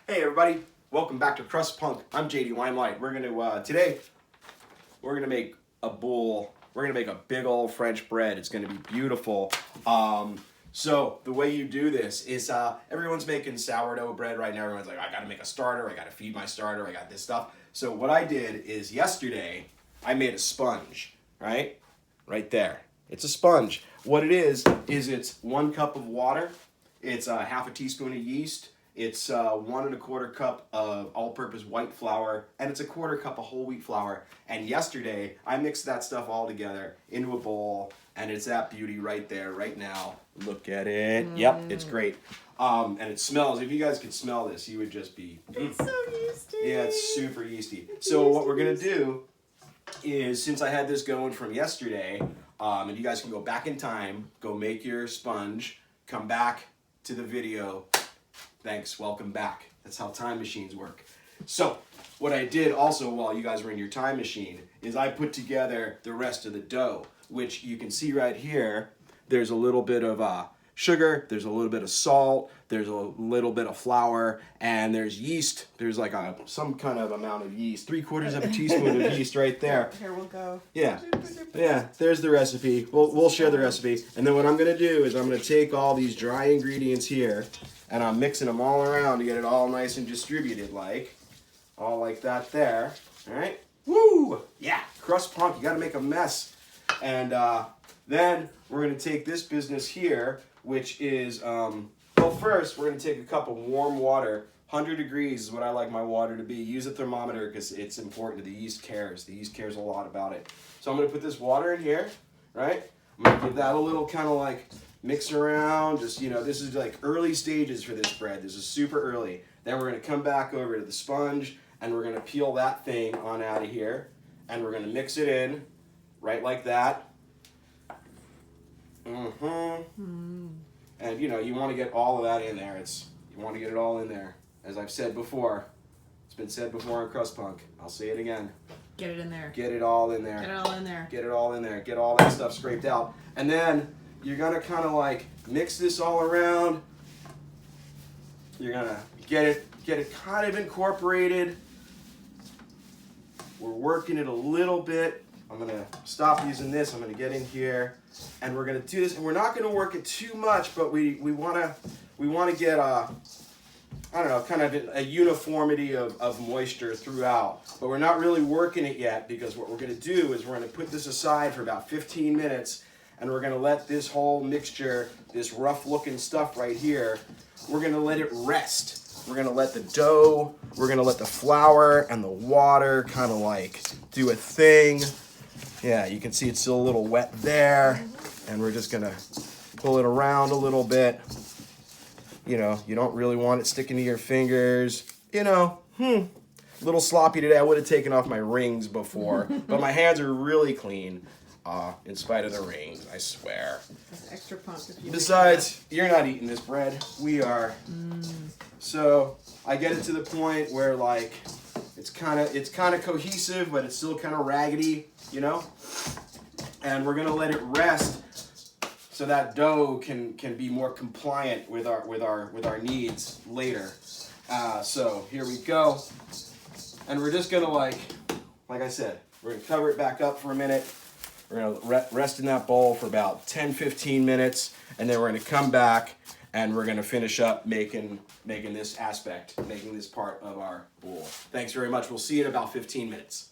Hey everybody, welcome back to CRUST Punk. I'm JD Limelight. We're gonna today we're gonna make a bowl. We're gonna make a big old French bread. It's gonna be beautiful. So the way you do this is everyone's making sourdough bread right now. Everyone's like, I gotta make a starter. I gotta feed my starter. I got this stuff. So what I did is yesterday I made a sponge. Right there. It's a sponge. What it is it's 1 cup of water. It's half a teaspoon of yeast. It's 1 1/4 cup of all-purpose white flour, and it's 1/4 cup of whole wheat flour. And yesterday, I mixed that stuff all together into a bowl, and it's that beauty right there, right now. Look at it. Yep, it's great. And it smells. If you guys could smell this, you would just be. It's so yeasty. Yeah, it's super yeasty. So what we're gonna do is, since I had this going from yesterday, and you guys can go back in time, go make your sponge, come back to the video. Thanks, welcome back. That's how time machines work. So, what I did also while you guys were in your time machine is I put together the rest of the dough, which you can see right here. There's a little bit of sugar, there's a little bit of salt, there's a little bit of flour, and there's yeast. There's like some kind of amount of yeast, 3/4 of a teaspoon of yeast right there. Here we'll go. Yeah, there's the recipe. We'll share the recipe. And then what I'm gonna do is I'm gonna take all these dry ingredients here, and I'm mixing them all around to get it all nice and distributed, all like that there. All right, woo, yeah, CRUST Punk, you gotta make a mess. And then we're gonna take this business here, which is, well, first we're gonna take a cup of warm water. 100 degrees is what I like my water to be. Use a thermometer because it's important. The yeast cares. The yeast cares a lot about it. So I'm gonna put this water in here, right? I'm gonna give that a little kind of like mix around. Just, this is like early stages for this bread. This is super early. Then we're gonna come back over to the sponge and we're gonna peel that thing on out of here. And we're gonna mix it in, right like that. And you want to get all of that in there. You want to get it all in there. As I've said before, it's been said before on CRUST Punk. I'll say it again. Get it in there. Get it all in there. Get it all in there. Get it all in there. Get all that stuff scraped out. And then you're gonna kind of like mix this all around. You're gonna get it kind of incorporated. We're working it a little bit. I'm gonna stop using this. I'm gonna get in here, and we're gonna do this. And we're not gonna work it too much, but we wanna get I don't know, kind of a uniformity of moisture throughout. But we're not really working it yet, because what we're gonna do is we're gonna put this aside for about 15 minutes, and we're gonna let this whole mixture, this rough looking stuff right here, we're gonna let it rest. We're gonna let the dough, we're gonna let the flour and the water kind of like do a thing. Yeah, you can see it's still a little wet there, and we're just gonna pull it around a little bit. You don't really want it sticking to your fingers. A little sloppy today. I would have taken off my rings before, but my hands are really clean, in spite of the rings, I swear. That's extra punk. Besides, you're not eating this bread. We are. So I get it to the point where it's kind of cohesive, but it's still kind of raggedy, And we're gonna let it rest so that dough can be more compliant with our needs later. So here we go, and we're just gonna like I said, we're gonna cover it back up for a minute. We're gonna rest in that bowl for about 10-15 minutes, and then we're gonna come back and we're gonna finish up making this part of our bowl. Thanks very much. We'll see you in about 15 minutes.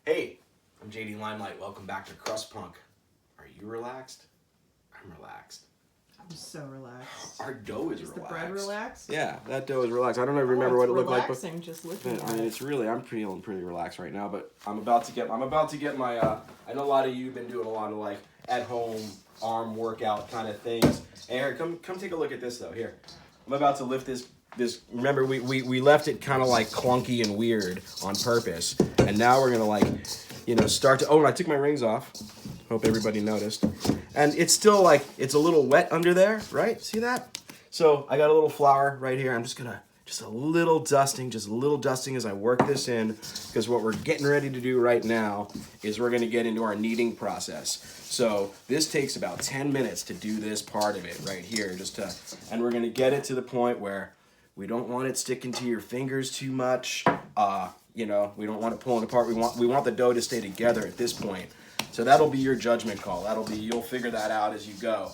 Hey, I'm JD Limelight. Welcome back to CRUST Punk. Are you relaxed? I'm relaxed. I'm so relaxed. Our dough is relaxed. Is the bread relaxed? Yeah, that dough is relaxed. I don't even remember what it looked like. Relaxing just looking at it. It's really, I'm feeling pretty relaxed right now. But I'm about to get my. I know a lot of you've been doing a lot of at home arm workout kind of things. And here, come take a look at this though. Here, I'm about to lift this. Remember, we left it kind of clunky and weird on purpose, and now we're gonna start to. Oh, and I took my rings off. Hope everybody noticed. And it's still it's a little wet under there, right? See that? So I got a little flour right here. I'm just a little dusting as I work this in, because what we're getting ready to do right now is we're gonna get into our kneading process. So this takes about 10 minutes to do this part of it right here, and we're gonna get it to the point where We don't want it sticking to your fingers too much. You know, we don't want it pulling apart. We want the dough to stay together at this point. So that'll be your judgment call. You'll figure that out as you go.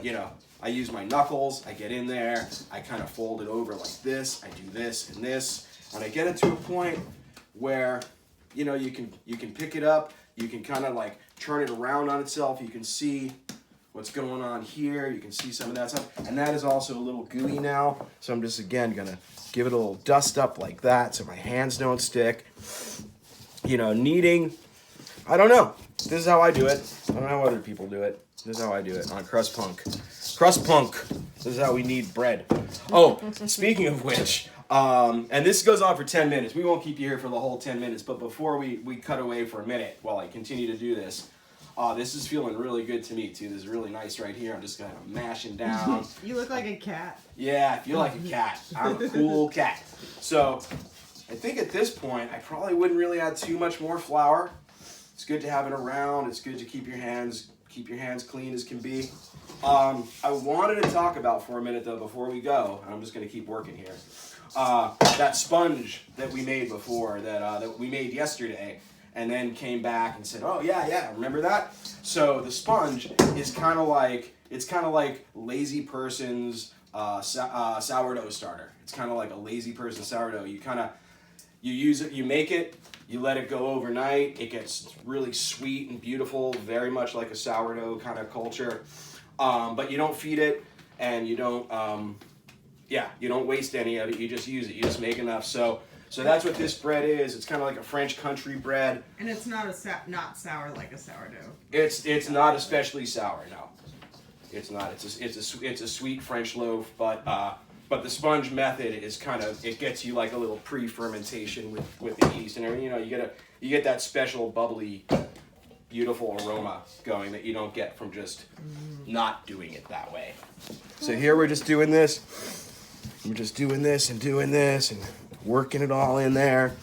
You know, I use my knuckles. I get in there. I kind of fold it over like this. I do this and this, and I get it to a point where, you know, you can pick it up. You can kind of like turn it around on itself. You can see what's going on here. You can see some of that stuff, and that is also a little gooey now. So I'm just again gonna give it a little dust up like that so my hands don't stick. You know, kneading, I don't know. This is how I do it. I don't know how other people do it. This is how I do it on Crust Punk. Crust Punk. This is how we knead bread. Oh, speaking of which, and this goes on for 10 minutes. We won't keep you here for the whole 10 minutes, but before we cut away for a minute while I continue to do this, this is feeling really good to me too. This is really nice right here. I'm just kind of mashing down. You look like a cat. Yeah, I feel like a cat. I'm a cool cat. So I think at this point, I probably wouldn't really add too much more flour. It's good to have it around. It's good to keep your hands clean as can be. I wanted to talk about for a minute though before we go, and I'm just going to keep working here. That sponge that we made before, that we made yesterday, and then came back and said, "Oh yeah, remember that?" So the sponge is kind of like lazy person's sourdough starter. It's kind of like a lazy person sourdough. You use it, you make it, you let it go overnight. It gets really sweet and beautiful, very much like a sourdough kind of culture. But you don't feed it, and you don't waste any of it. You just use it. You just make enough. So that's what this bread is. It's kind of like a French country bread. And it's not not sour like a sourdough. It's not especially sour. No, it's not. It's a sweet French loaf, but the sponge method is it gets you like a little pre-fermentation with the yeast and everything. You know, you get that special bubbly, beautiful aroma going that you don't get from just not doing it that way. So here we're just doing this. We're just doing this and working it all in there.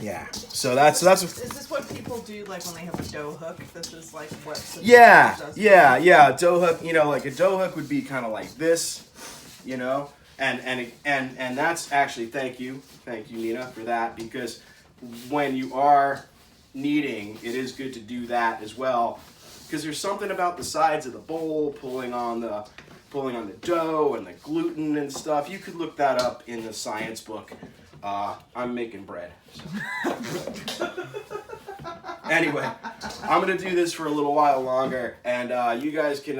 Yeah. So that's. Is this what people do like when they have a dough hook? This is like what. Yeah. A dough hook. You know, like a dough hook would be kind of like this. You know, and that's actually thank you Nina for that, because when you are kneading, it is good to do that as well, because there's something about the sides of the bowl pulling on the dough and the gluten and stuff. You could look that up in the science book. I'm making bread. So. Anyway, I'm gonna do this for a little while longer, and you guys can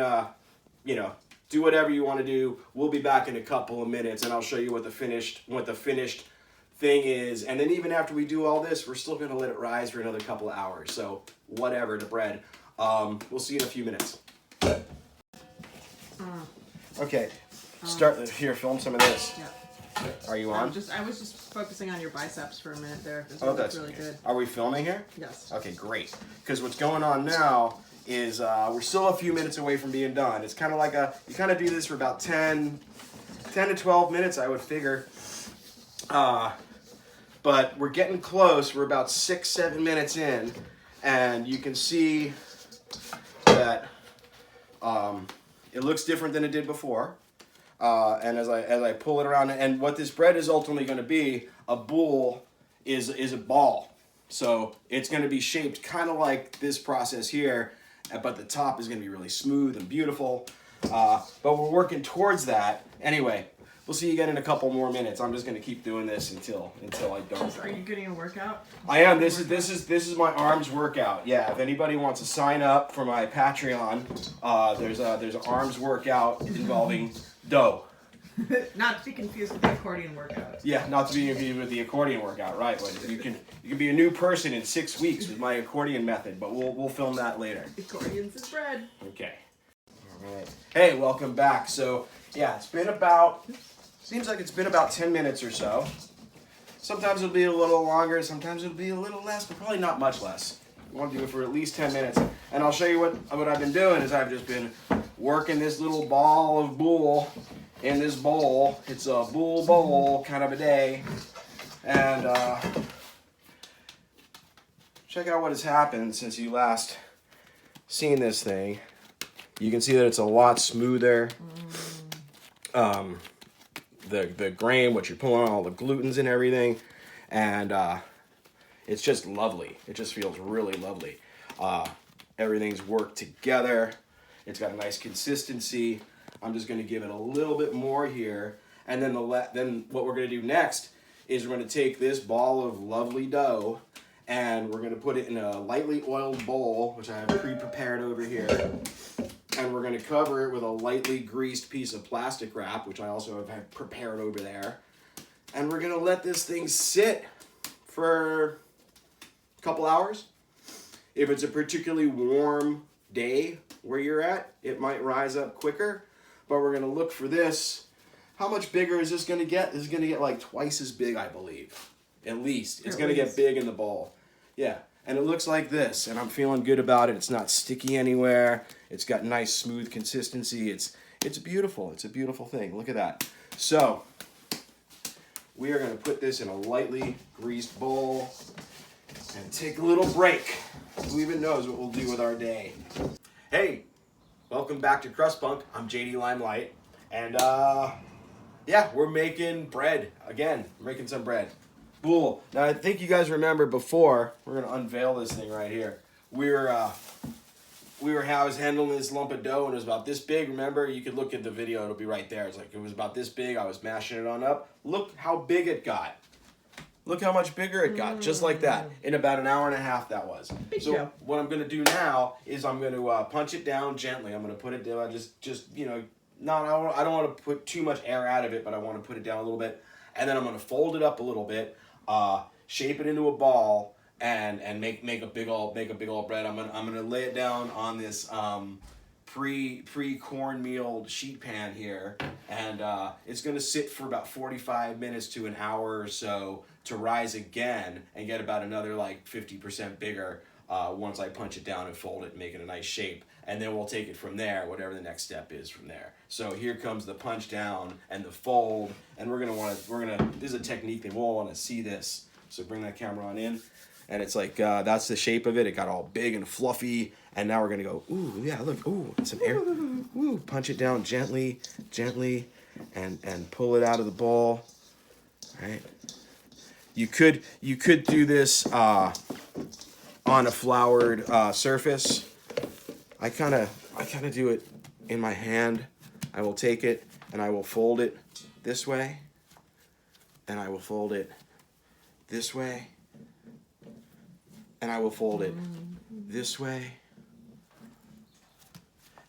do whatever you want to do. We'll be back in a couple of minutes, and I'll show you what the finished thing is. And then even after we do all this, we're still going to let it rise for another couple of hours. So whatever, the bread. We'll see you in a few minutes. Okay, start here. Film some of this. Yeah. Are you on? I was just focusing on your biceps for a minute there. That's really good. Are we filming here? Yes. Okay, great. Because what's going on now is we're still a few minutes away from being done. It's kind of like you kind of do this for about 10 to 12 minutes, I would figure. But we're getting close. We're about 6-7 minutes in, and you can see that it looks different than it did before. And as I pull it around, and what this bread is ultimately going to be, a boule is a ball. So it's going to be shaped kind of like this process here, but the top is going to be really smooth and beautiful. But we're working towards that. Anyway, we'll see you again in a couple more minutes. I'm just going to keep doing this until I don't. Are you getting a workout? I am. This is my arms workout. Yeah. If anybody wants to sign up for my Patreon, there's an arms workout involving dough. Not to be confused with the accordion workout. Yeah, not to be confused with the accordion workout, right? But you can be a new person in 6 weeks with my accordion method. But we'll film that later. Accordions is bread. Okay. All right. Hey, welcome back. So yeah, seems like it's been about 10 minutes or so. Sometimes it'll be a little longer. Sometimes it'll be a little less, but probably not much less. We want to do it for at least 10 minutes. And I'll show you what I've been doing is I've just been working this little ball of boule in this bowl. It's a boule bowl kind of a day. And check out what has happened since you last seen this thing. You can see that it's a lot smoother. the grain, what you're pulling on, all the glutens and everything, and it's just lovely. It just feels really lovely. Everything's worked together. It's got a nice consistency. I'm just going to give it a little bit more here, and then then what we're going to do next is we're going to take this ball of lovely dough, and we're going to put it in a lightly oiled bowl, which I have pre-prepared over here, and we're going to cover it with a lightly greased piece of plastic wrap, which I also have prepared over there, and we're going to let this thing sit for a couple hours. If it's a particularly warm day where you're at, it might rise up quicker, but we're going to look for this. How much bigger is this going to get? This is going to get like twice as big, I believe. At least. It's going to get big in the bowl. Yeah. And it looks like this, and I'm feeling good about it. It's not sticky anywhere. It's got nice, smooth consistency. It's beautiful. It's a beautiful thing. Look at that. So, we are going to put this in a lightly greased bowl and take a little break. Who even knows what we'll do with our day? Hey, welcome back to Crust Punk. I'm JD Limelight, and yeah, we're making bread again. We're making some bread. Boule. Now I think you guys remember before. We're gonna unveil this thing right here. I was handling this lump of dough and it was about this big. Remember, you could look at the video. It'll be right there. It's like it was about this big. I was mashing it on up. Look how big it got. Look how much bigger it got, just like that. In about an hour and a half, that was. Big so show. What I'm going to do now is I'm going to punch it down gently. I'm going to put it down, just you know, I don't want to put too much air out of it, but I want to put it down a little bit. And then I'm going to fold it up a little bit, shape it into a ball, and make a big old bread. I'm gonna lay it down on this pre-cornmeal sheet pan here, and it's gonna sit for about 45 minutes to an hour or so to rise again and get about another like 50% bigger once I punch it down and fold it and make it a nice shape. And then we'll take it from there, whatever the next step is from there. So here comes the punch down and the fold, and this is a technique that we'll want to see this. So bring that camera on in, and it's like that's the shape of it. It got all big and fluffy, and now we're gonna go. Ooh, yeah, look. Ooh, some air. Ooh, punch it down gently, and pull it out of the bowl. All right. You could do this on a floured surface. I kind of do it in my hand. I will take it and I will fold it this way, and I will fold it this way, and I will fold it this way,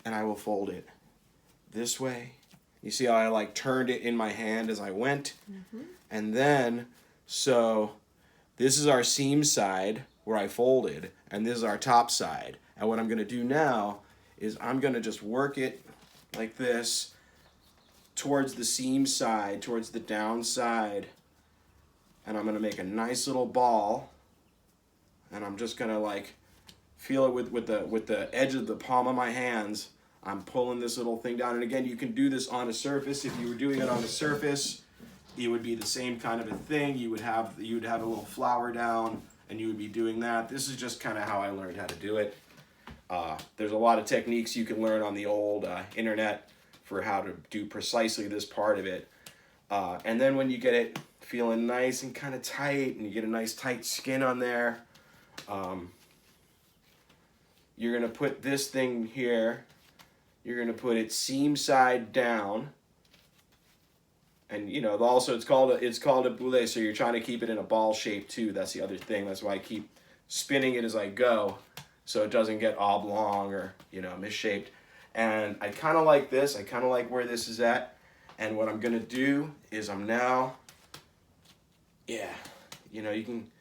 and I will fold it this way. You see how I like turned it in my hand as I went? And then, so this is our seam side where I folded, and this is our top side. And what I'm going to do now is I'm going to just work it like this towards the seam side, towards the down side. And I'm going to make a nice little ball. And I'm just going to like feel it with the edge of the palm of my hands. I'm pulling this little thing down. And again, you can do this on a surface. If you were doing it on a surface, it would be the same kind of a thing. You would have a little flour down, and you would be doing that. This is just kind of how I learned how to do it. There's a lot of techniques you can learn on the old internet for how to do precisely this part of it. And then when you get it feeling nice and kind of tight, and you get a nice tight skin on there, you're going to put this thing here. You're going to put it seam side down. And you know, also it's called a boule, so you're trying to keep it in a ball shape too. That's the other thing. That's why I keep spinning it as I go, so it doesn't get oblong or, you know, misshaped. And I kind of like this. I kind of like where this is at. And what I'm gonna do is I'm now, yeah, you know, you can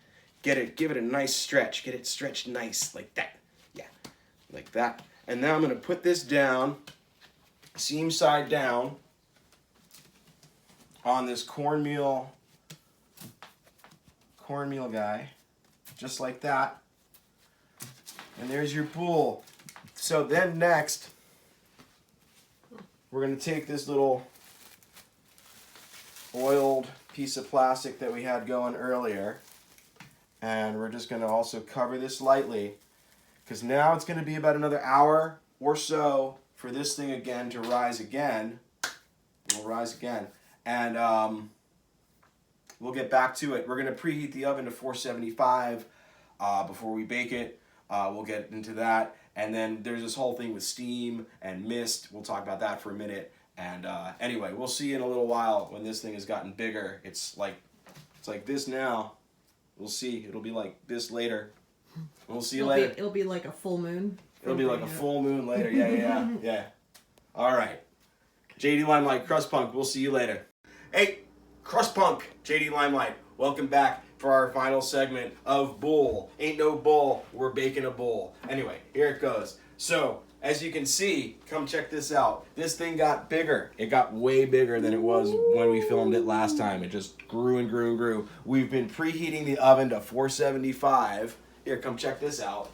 give it a nice stretch. Get it stretched nice like that. Yeah, like that. And now I'm gonna put this down, seam side down, on this cornmeal guy, just like that. And there's your boule. So then next, we're going to take this little oiled piece of plastic that we had going earlier, and we're just going to also cover this lightly, because now it's going to be about another hour or so for this thing again to rise again. It'll rise again. and we'll get back to it. We're gonna preheat the oven to 475 before we bake it. We'll get into that, and then there's this whole thing with steam and mist. We'll talk about that for a minute. And anyway, we'll see in a little while when this thing has gotten bigger. It's like this now. We'll see. It'll be like this later. We'll see you later. It'll be like a full moon. It'll be like a full moon later. Yeah. All right. JD Limelight, Crust Punk. We'll see you later. Hey, Crust Punk, JD Limelight. Welcome back for our final segment of Boule. Ain't no bull, we're baking a bowl. Anyway, here it goes. So, as you can see, come check this out. This thing got bigger. It got way bigger than it was when we filmed it last time. It just grew and grew and grew. We've been preheating the oven to 475. Here, come check this out.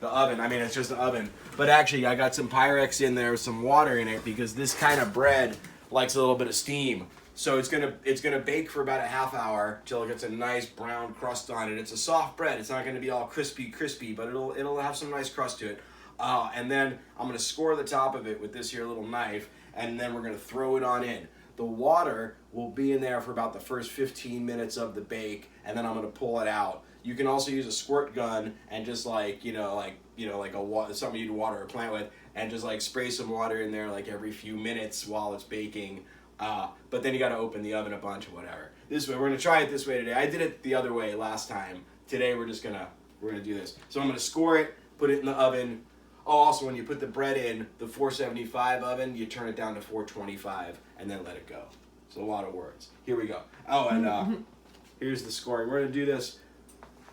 The oven, I mean, it's just an oven. But actually, I got some Pyrex in there, some water in it, because this kind of bread likes a little bit of steam. So it's gonna bake for about a half hour till it gets a nice brown crust on it. It's a soft bread. It's not gonna be all crispy, but it'll have some nice crust to it. And then I'm gonna score the top of it with this here little knife, and then we're gonna throw it on in. The water will be in there for about the first 15 minutes of the bake, and then I'm gonna pull it out. You can also use a squirt gun and just like something you'd water a plant with, and just like spray some water in there like every few minutes while it's baking. But then you got to open the oven a bunch or whatever. This way, we're gonna try it this way today. I did it the other way last time. Today we're gonna do this. So I'm gonna score it, put it in the oven. Oh, also when you put the bread in the 475 oven, you turn it down to 425 and then let it go. It's a lot of words. Here we go. Oh, and here's the scoring. We're gonna do this.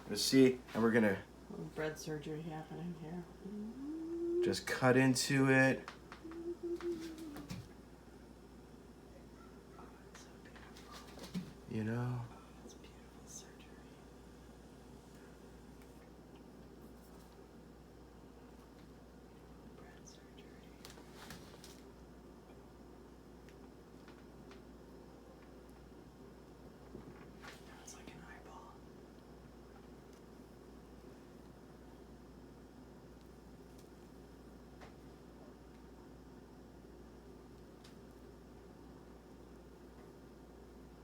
Let's see, and we're gonna bread surgery happening here. just cut into it. You know, It's beautiful surgery. Bread surgery. Now it's like an eyeball.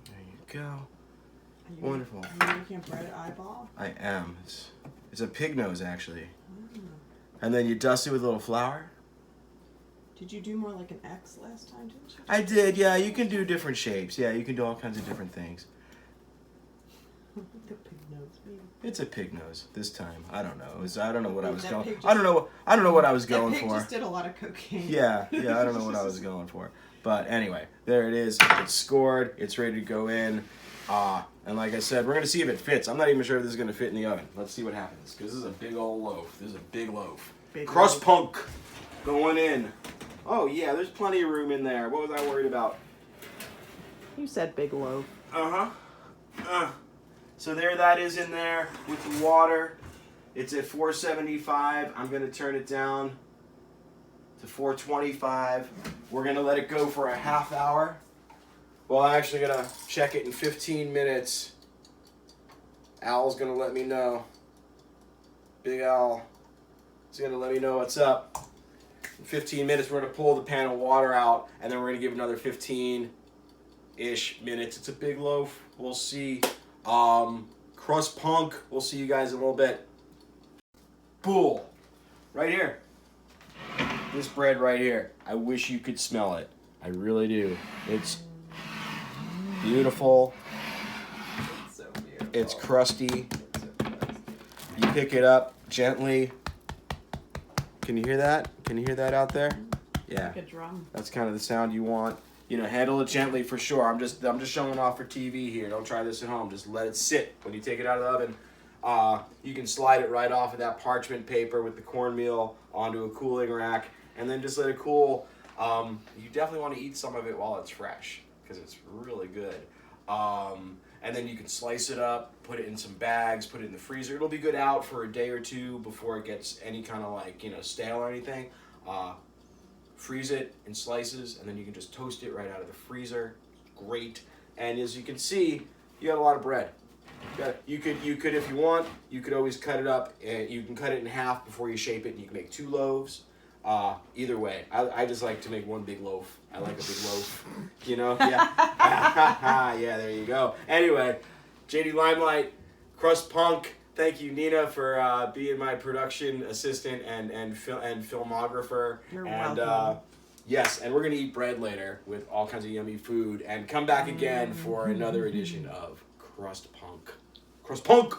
there you go. Are you Wonderful. Are you making a bread eyeball? I am. It's a pig nose, actually. Mm. And then you dust it with a little flour. Did you do more like an X last time, didn't you? I did, yeah. You can do different shapes. Yeah, you can do all kinds of different things. The pig nose, maybe. It's a pig nose this time. I don't know. I don't know what I was That going. pig just- I don't know what I was That going pig for. just did a lot of cocaine. Yeah. I don't know what I was going for. But anyway, there it is. It's scored. It's ready to go in. And like I said, we're going to see if it fits. I'm not even sure if this is going to fit in the oven. Let's see what happens. Because this is a big old loaf. This is a big loaf. Big Crust loaf. Punk going in. Oh, yeah, there's plenty of room in there. What was I worried about? You said big loaf. So there that is in there with the water. It's at 475. I'm going to turn it down to 425. We're going to let it go for a half hour. Well, I'm actually going to check it in 15 minutes. Al's going to let me know. Big Al is going to let me know what's up. In 15 minutes, we're going to pull the pan of water out, and then we're going to give another 15-ish minutes. It's a big loaf. We'll see. Crust Punk. We'll see you guys in a little bit. Boule. Right here. This bread right here. I wish you could smell it. I really do. It's beautiful. It's so beautiful. It's crusty. It's so crusty. You pick it up gently. Can you hear that? Can you hear that out there? Yeah. Like a drum. That's kind of the sound you want. You know, handle it gently for sure. I'm just showing off for TV here. Don't try this at home. Just let it sit. When you take it out of the oven, you can slide it right off of that parchment paper with the cornmeal onto a cooling rack, and then just let it cool. You definitely want to eat some of it while it's fresh because it's really good. And then you can slice it up, put it in some bags, put it in the freezer. It'll be good out for a day or two before it gets any kind of like, stale or anything. Freeze it in slices, and then you can just toast it right out of the freezer. Great. And as you can see, you got a lot of bread. You could, if you want, you could always cut it up, and you can cut it in half before you shape it, and you can make 2 loaves. Either way, I just like to make one big loaf. I like a big loaf, you know? Yeah. Yeah, there you go. Anyway, JD Limelight, Crust Punk. Thank you, Nina, for being my production assistant and filmographer. You're and, welcome. Yes, and we're going to eat bread later with all kinds of yummy food and come back again for another edition of Crust Punk. Crust Punk!